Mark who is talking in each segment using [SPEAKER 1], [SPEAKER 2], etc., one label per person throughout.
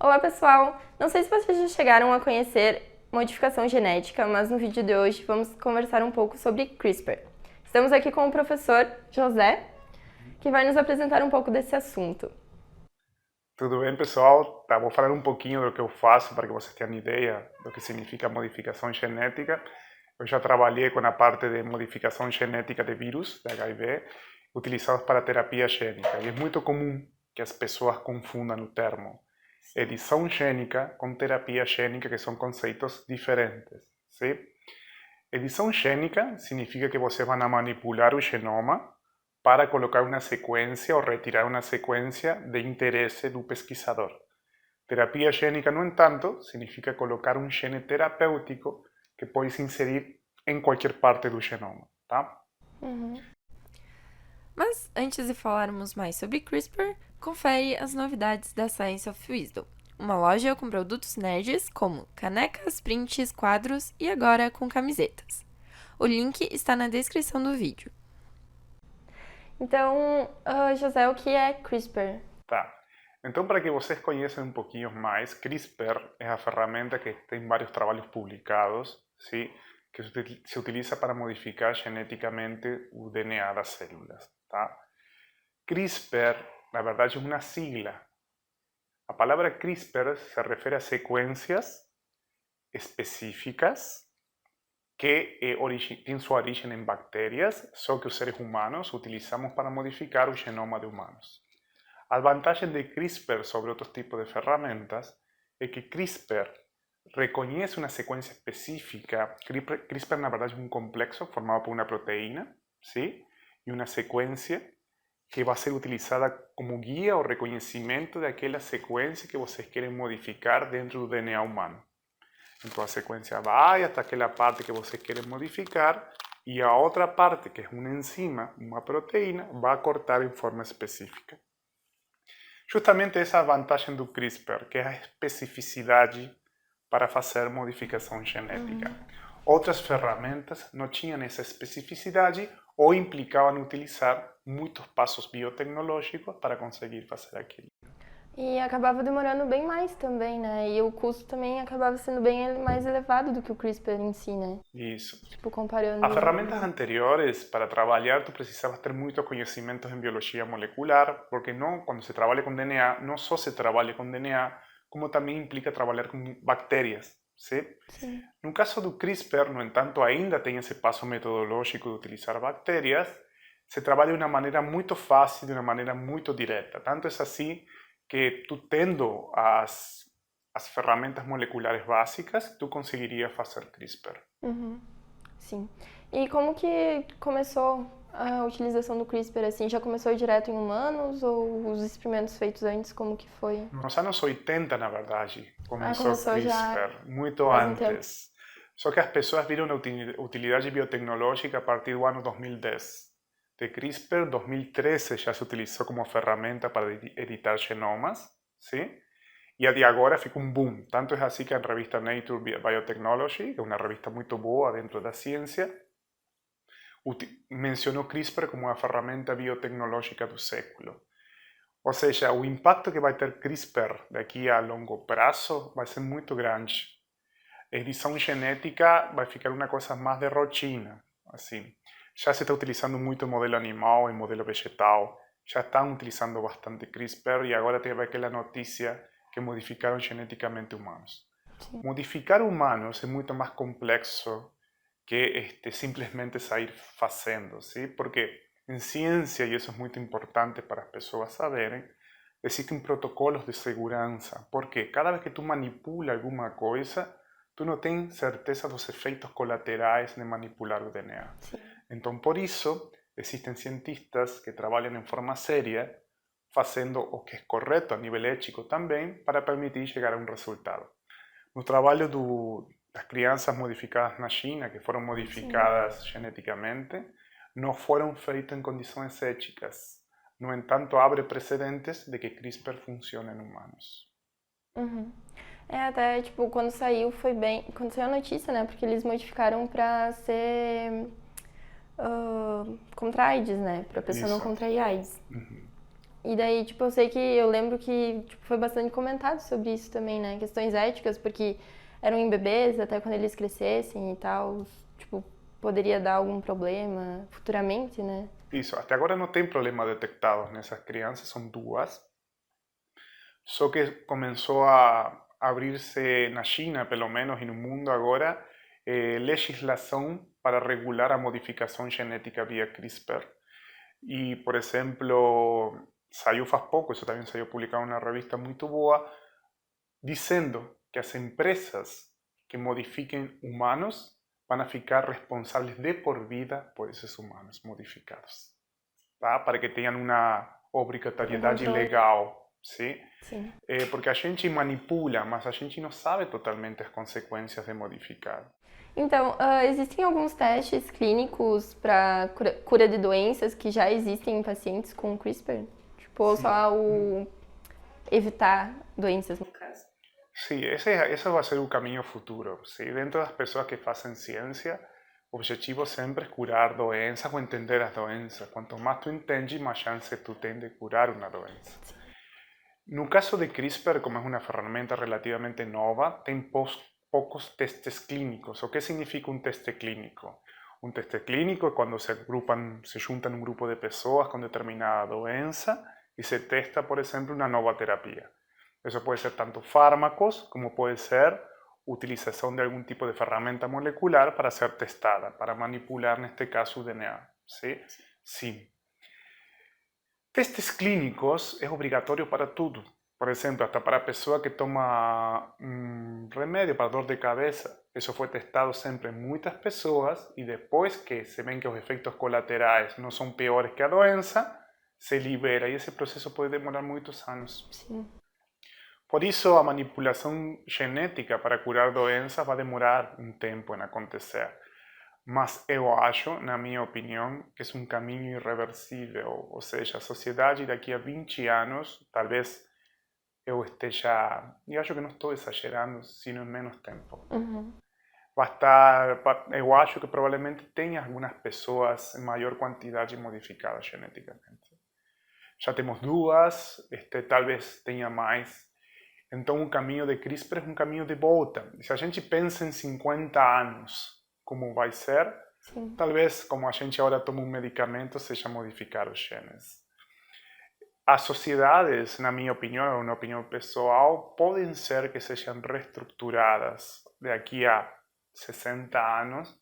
[SPEAKER 1] Olá pessoal! Não sei se vocês já chegaram a conhecer modificação genética, mas no vídeo de hoje vamos conversar um pouco sobre CRISPR. Estamos aqui com o professor José, que vai nos apresentar um pouco desse assunto.
[SPEAKER 2] Tudo bem, pessoal? Tá, vou falar um pouquinho do que eu faço para que vocês tenham ideia do que significa modificação genética. Eu já trabalhei com a parte de modificação genética de vírus, de HIV, utilizados para terapia gênica. E é muito comum que as pessoas confundam o termo edição gênica com terapia gênica, que são conceitos diferentes. Sim? Edição gênica significa que você vai manipular o genoma para colocar uma sequência ou retirar uma sequência de interesse do pesquisador. Terapia gênica, no entanto, significa colocar um gene terapêutico que pode se inserir em qualquer parte do genoma, tá?
[SPEAKER 3] Mas antes de falarmos mais sobre CRISPR, confere as novidades da Science of Wisdom, uma loja com produtos nerds como canecas, prints, quadros e agora com camisetas. O link está na descrição do vídeo.
[SPEAKER 1] Então, José, o que é CRISPR?
[SPEAKER 2] Tá. Então, para que vocês conheçam um pouquinho mais, CRISPR é a ferramenta que tem vários trabalhos publicados, sim, que se utiliza para modificar geneticamente o DNA das células, tá? CRISPR, na verdade, é uma sigla. A palavra CRISPR se refere a sequências específicas que têm sua origem em bactérias, só que os seres humanos utilizamos para modificar o genoma de humanos. A vantagem de CRISPR sobre outros tipos de ferramentas é que CRISPR reconhece uma sequência específica. CRISPR, na verdade, é um complexo formado por uma proteína, ¿sí? E uma sequência que vai ser utilizada como guia ou reconhecimento daquela sequência que vocês querem modificar dentro do DNA humano. Então a sequência vai até aquela parte que vocês querem modificar e a outra parte, que é uma enzima, uma proteína, vai cortar em forma específica. Justamente essa é a vantagem do CRISPR, que é a especificidade para fazer modificação genética. Outras ferramentas não tinham essa especificidade ou implicavam utilizar muitos passos biotecnológicos para conseguir fazer aquilo.
[SPEAKER 1] E acabava demorando bem mais também, né? E o custo também acabava sendo bem mais elevado do que o CRISPR em si, né?
[SPEAKER 2] Isso.
[SPEAKER 1] Tipo, comparando...
[SPEAKER 2] As ferramentas anteriores, para trabalhar, tu precisavas ter muito conhecimento em biologia molecular, porque não, quando se trabalha com DNA, não só se trabalha com DNA, como também implica trabalhar com bactérias. Sim?
[SPEAKER 1] Sim.
[SPEAKER 2] No caso do CRISPR, no entanto, ainda tem esse passo metodológico de utilizar bactérias, se trabalha de uma maneira muito fácil, de uma maneira muito direta. Tanto é assim que tu tendo as ferramentas moleculares básicas, tu conseguiria fazer CRISPR.
[SPEAKER 1] Sim. E como que começou a utilização do CRISPR, assim? Já começou direto em humanos ou os experimentos feitos antes, como que foi?
[SPEAKER 2] Nos anos 80, na verdade, começou
[SPEAKER 1] começou já
[SPEAKER 2] CRISPR, muito
[SPEAKER 1] faz um tempo.
[SPEAKER 2] antes. Só que as pessoas viram a utilidade biotecnológica a partir do ano 2010. De CRISPR, 2013 já se utilizou como ferramenta para editar genomas, sim? E a de agora fica um boom. Tanto é assim que a revista Nature Biotechnology, que é uma revista muito boa dentro da ciência, mencionou CRISPR como uma ferramenta biotecnológica do século. Ou seja, o impacto que vai ter CRISPR daqui a longo prazo vai ser muito grande. A edição genética vai ficar uma coisa mais de rotina. Assim, já se está utilizando muito modelo animal e modelo vegetal, já estão utilizando bastante CRISPR e agora teve aquela notícia que modificaram geneticamente humanos.
[SPEAKER 1] Sim.
[SPEAKER 2] Modificar humanos é muito mais complexo que simplesmente sair fazendo, ¿sí? Porque em ciência, e isso é muito importante para as pessoas saberem, existem protocolos de segurança, porque cada vez que tu manipula alguma coisa, tu não tens certeza dos efeitos colaterais de manipular o DNA.
[SPEAKER 1] Sim.
[SPEAKER 2] Então, por isso, existem cientistas que trabalham em forma séria, fazendo o que é correto a nível ético também, para permitir chegar a um resultado. No trabalho das crianças modificadas na China, que foram modificadas geneticamente, não foram feitas em condições éticas. No entanto, abre precedentes de que CRISPR funciona em humanos.
[SPEAKER 1] Até, tipo, quando saiu foi bem... Quando saiu a notícia, né? Porque eles modificaram pra ser... contra a AIDS, né? Pra pessoa não
[SPEAKER 2] Isso.
[SPEAKER 1] contrair AIDS. E daí, tipo, eu lembro que tipo, foi bastante comentado sobre isso também, né? Questões éticas, porque eram em bebês até quando eles crescessem e tal. Tipo, poderia dar algum problema futuramente, né?
[SPEAKER 2] Isso, até agora não tem problema detectado nessas crianças, são duas. Só que começou a abrir-se na China, pelo menos, e no mundo agora, legislação para regular a modificação genética via CRISPR. E, por exemplo, saiu faz pouco, isso também saiu publicado em uma revista muito boa, dizendo que as empresas que modifiquem humanos van a ficar responsáveis de por vida por esses humanos modificados, tá? Para que tenham uma obrigatoriedade
[SPEAKER 1] controle.
[SPEAKER 2] legal, sim?
[SPEAKER 1] Sim.
[SPEAKER 2] Porque a gente manipula, mas a gente não sabe totalmente as consequências de modificar.
[SPEAKER 1] Então, existem alguns testes clínicos para cura de doenças que já existem em pacientes com CRISPR? Tipo, ou
[SPEAKER 2] Sim.
[SPEAKER 1] só o evitar doenças, no caso?
[SPEAKER 2] Sí, ese va a ser un camino futuro. ¿Sí? Dentro de las personas que hacen ciencia, o objetivo siempre es curar doenças o entender las doenças. Cuanto más tú entiendes, más chance tú tienes de curar una doença. No caso de CRISPR, como es una herramienta relativamente nova, tem pocos testes clínicos. ¿O qué significa un teste clínico? Un teste clínico es cuando se juntan un grupo de personas con determinada doença y se testa, por ejemplo, una nueva terapia. Eso puede ser tanto fármacos como puede ser utilización de algún tipo de herramienta molecular para ser testada, para manipular en este caso DNA. ¿Sí? Sí. Testes clínicos es obligatorio para todo. Por ejemplo, hasta para persona que toma remedio para dor de cabeza. Eso fue testado siempre en muchas personas y después que se ven que los efectos colaterales no son peores que la doença, se libera y ese proceso puede demorar muchos años.
[SPEAKER 1] Sim.
[SPEAKER 2] Por isso, a manipulação genética para curar doenças vai demorar um tempo em acontecer. Mas eu acho, na minha opinião, que é um caminho irreversível. Ou seja, a sociedade daqui a 20 anos, talvez eu esteja, e acho que não estou exagerando, sino em menos tempo.
[SPEAKER 1] Uhum.
[SPEAKER 2] Vai estar, eu acho que provavelmente tem algumas pessoas em maior quantidade modificadas geneticamente. Já temos duas, talvez tenha mais. Então, o caminho de CRISPR é um caminho de volta. Se a gente pensa em 50 anos, como vai ser,
[SPEAKER 1] Sim.
[SPEAKER 2] talvez, como a gente agora toma um medicamento, seja modificar os genes. As sociedades, na minha opinião, ou na opinião pessoal, podem ser que sejam reestruturadas daqui a 60 anos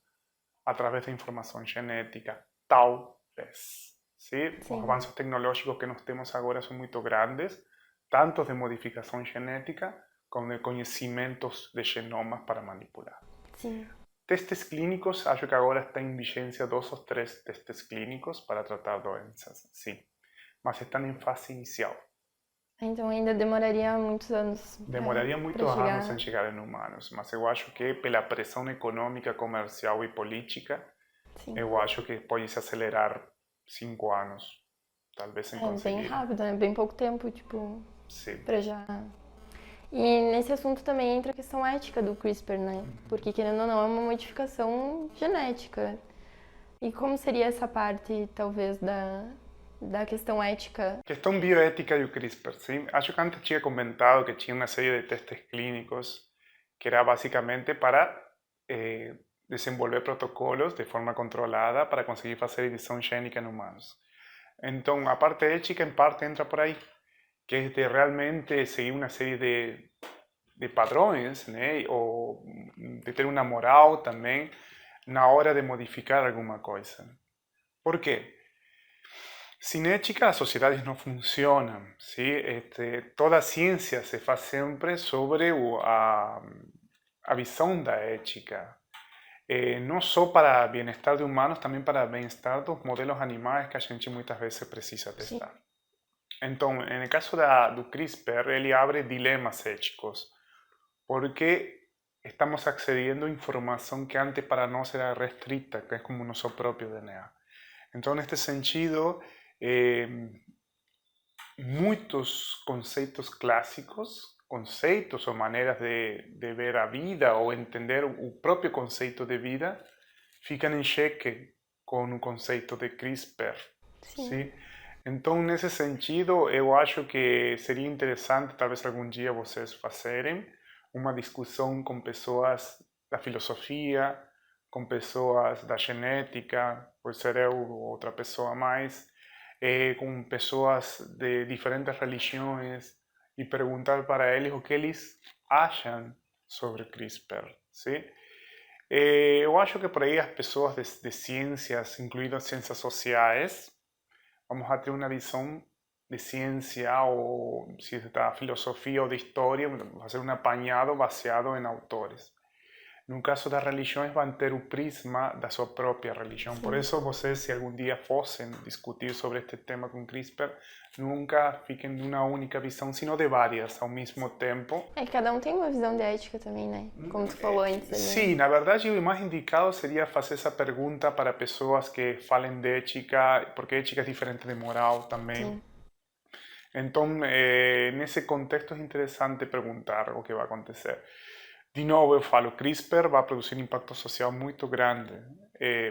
[SPEAKER 2] através da informação genética. Talvez. ¿Sí?
[SPEAKER 1] Sim.
[SPEAKER 2] Os avanços tecnológicos que nós temos agora são muito grandes, tanto de modificação genética como de conhecimentos de genomas para manipular.
[SPEAKER 1] Sim.
[SPEAKER 2] Testes clínicos, acho que agora está em vigência 2 ou 3 testes clínicos para tratar doenças, sim. Mas estão em fase inicial.
[SPEAKER 1] Então ainda demoraria muitos anos.
[SPEAKER 2] Demoraria muitos
[SPEAKER 1] pra chegar.
[SPEAKER 2] anos em chegar em humanos, mas eu acho que pela pressão econômica, comercial e política,
[SPEAKER 1] Sim.
[SPEAKER 2] eu acho que pode se acelerar 5 anos, talvez em conseguir.
[SPEAKER 1] Bem rápido, né? Bem pouco tempo, tipo,
[SPEAKER 2] Sim.
[SPEAKER 1] pra já... E nesse assunto também entra a questão ética do CRISPR, né? Porque, querendo ou não, é uma modificação genética. E como seria essa parte, talvez, da questão ética?
[SPEAKER 2] Questão bioética do CRISPR, sim? Acho que antes tinha comentado que tinha uma série de testes clínicos que era basicamente para desenvolver protocolos de forma controlada para conseguir fazer edição gênica em humanos. Então, a parte ética, em parte, entra por aí, que é de realmente seguir uma série de padrões, né? Ou de ter uma moral também na hora de modificar alguma coisa. Por quê? Sin ética, las sociedades no funcionan, ¿sí? Toda ciencia se faz sempre sobre a visão da ética. Não só para bem-estar de humanos, também para bem-estar dos modelos animais que a gente muitas vezes precisa testar.
[SPEAKER 1] Sim.
[SPEAKER 2] Então, no caso do CRISPR, ele abre dilemas éticos, porque estamos accediendo a informação que antes para nós era restrita, que é como nosso próprio DNA. Então, neste sentido, muitos conceitos clássicos, conceitos ou maneiras de ver a vida ou entender o próprio conceito de vida, ficam em xeque com o conceito de CRISPR.
[SPEAKER 1] Sim.
[SPEAKER 2] ¿Sí? Então, nesse sentido, eu acho que seria interessante, talvez algum dia vocês fazerem uma discussão com pessoas da filosofia, com pessoas da genética, por ser eu ou outra pessoa mais, com pessoas de diferentes religiões e perguntar para eles o que eles acham sobre CRISPR, sim? Eu acho que por aí as pessoas de ciências, incluindo ciências sociais, vamos a ter uma visão de ciência ou si es da filosofia ou de história, vai ser um apanhado baseado em autores. No caso das religiões, vão ter o prisma da sua própria religião. Por isso, vocês, se algum dia fossem discutir sobre este tema com CRISPR, nunca fiquem numa única visão, sino de várias ao mesmo tempo.
[SPEAKER 1] É que cada um tem uma visão de ética também, né? Como tu falou antes. Ali.
[SPEAKER 2] Sim, na verdade, o mais indicado seria fazer essa pergunta para pessoas que falem de ética, porque ética é diferente de moral também.
[SPEAKER 1] Sim.
[SPEAKER 2] Então, nesse contexto, é interessante perguntar o que vai acontecer. De novo, eu falo, CRISPR vai produzir um impacto social muito grande.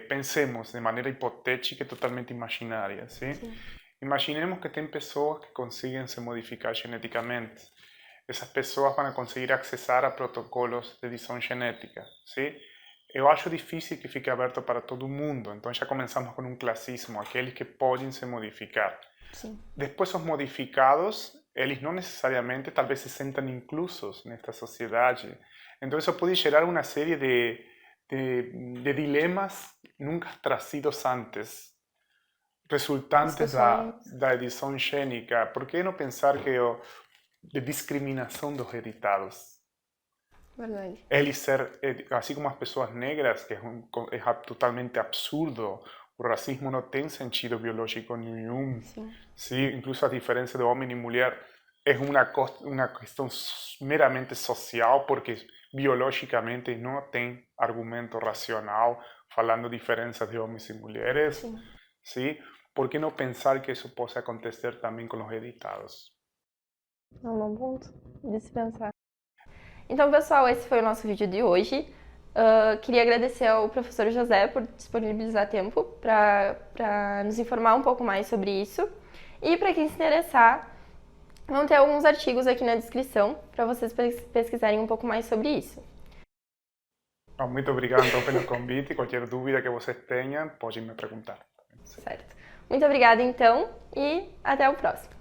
[SPEAKER 2] Pensemos de maneira hipotética e totalmente imaginária. ¿Sí?
[SPEAKER 1] Sim.
[SPEAKER 2] Imaginemos que tem pessoas que conseguem se modificar geneticamente. Essas pessoas vão conseguir acessar a protocolos de edição genética. ¿Sí? Eu acho difícil que fique aberto para todo mundo. Então já começamos com um classismo, aqueles que podem se modificar.
[SPEAKER 1] Sim.
[SPEAKER 2] Depois, os modificados, eles não necessariamente talvez se sentam inclusos nesta sociedade. Então, isso pode gerar uma série de dilemas nunca trazidos antes, resultantes da edição gênica. Por que não pensar que de discriminação dos heritados?
[SPEAKER 1] Verdade.
[SPEAKER 2] Eles ser, assim como as pessoas negras, que é totalmente absurdo. O racismo não tem sentido biológico nenhum.
[SPEAKER 1] Sim.
[SPEAKER 2] Sí, incluso a diferencia de hombre y mujer es una cuestión meramente social porque biológicamente no tem argumento racional falando diferencias de homens e mulheres.
[SPEAKER 1] Sim.
[SPEAKER 2] ¿Sí? ¿Por qué no pensar que eso possa acontecer también con los editados?
[SPEAKER 1] É um bom ponto de se pensar. Então, pessoal, esse foi o nosso vídeo de hoje. Queria agradecer ao professor José por disponibilizar tempo para nos informar um pouco mais sobre isso. E para quem se interessar, vão ter alguns artigos aqui na descrição para vocês pesquisarem um pouco mais sobre isso.
[SPEAKER 2] Muito obrigado então pelo convite. Qualquer dúvida que vocês tenham, podem me perguntar.
[SPEAKER 1] Certo. Muito obrigada então e até o próximo.